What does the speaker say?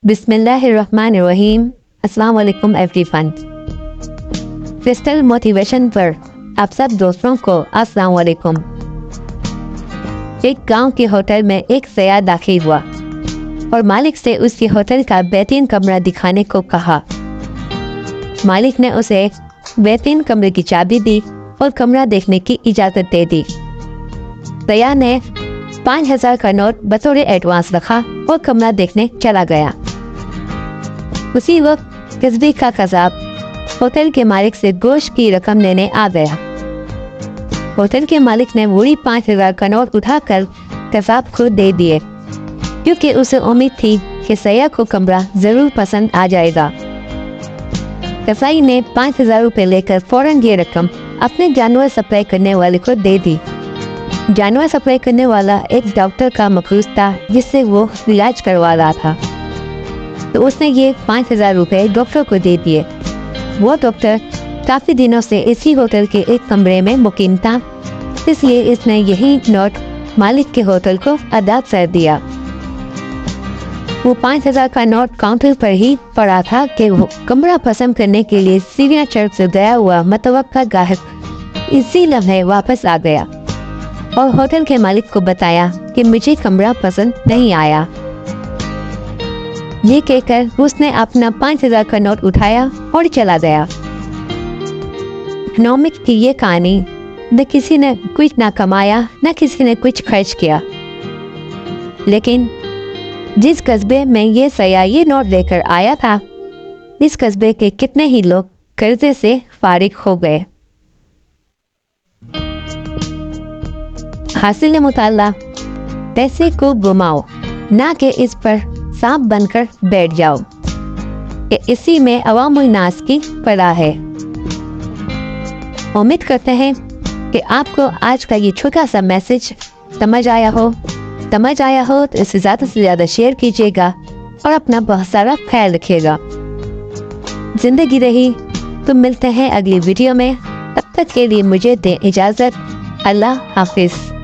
बिस्मिल्लाहिर्रहमानिर्रहीम। अस्सलाम वालेकुम एवरीवन। क्रिस्टल मोटिवेशन पर आप सब दोस्तों को अस्सलाम वालेकुम। एक गांव के होटल में एक सयाह दाखिल हुआ और मालिक से उसके होटल का बेहतरीन कमरा दिखाने को कहा। मालिक ने उसे बेहतरीन कमरे की चाबी दी और कमरा देखने की इजाज़त दे दी। सयाह ने 5000 का नोट बतौर एडवांस रखा और कमरा देखने चला गया। उसी वक्त कस्बे का कसाब होटल के मालिक से गोश्त की रकम लेने आ गया। होटल के मालिक ने वही 5000 का नोट उठाकर कसाब को दे दिए, क्योंकि उसे उम्मीद थी कि सयाह को कमरा जरूर पसंद आ जाएगा। कसाई ने 5000 रुपये लेकर फौरन ये रकम अपने जानवर सप्लाई करने वाले को दे दी। जानवर सप्लाई करने वाला एक डॉक्टर का मखरूज था जिससे वो इलाज करवा रहा था, तो उसने ये 5000 रुपये डॉक्टर को दे दिए। वो डॉक्टर काफ़ी दिनों से इसी होटल के एक कमरे में मुकीम था, इसलिए इसने यही नोट मालिक के होटल को अदा कर दिया। वो 5000 का नोट काउंटर पर ही पड़ा था कि वो कमरा पसंद करने के लिए सीढ़ियाँ चढ़ से गया हुआ मतवक्का ग्राहक इसी लम्हे वापस आ गया और होटल के मालिक को बताया कि मुझे कमरा पसंद नहीं आया। ये कहकर उसने अपना 5000 का नोट उठाया और चला गया। इकोनॉमिक की ये कहानी, न किसी ने कुछ ना कमाया न किसी ने कुछ खर्च किया, लेकिन जिस कस्बे में ये सयाह ये नोट लेकर आया था, इस कस्बे के कितने ही लोग कर्जे से फारिग हो गए। हासिल मुताला, पैसे को घुमाओ ना कि इस पर सांप बनकर बैठ जाओ, कि इसी में अवामुल नास की पड़ा है। उम्मीद करते हैं कि आपको आज का ये छोटा सा मैसेज समझ आया हो तो इसे ज़्यादा से ज़्यादा शेयर कीजिएगा और अपना बहुत सारा ख्याल रखिएगा। जिंदगी रही तो मिलते हैं अगली वीडियो में, तब तक के लिए मुझे दें इजाज़त। अल्लाह हाफिज़।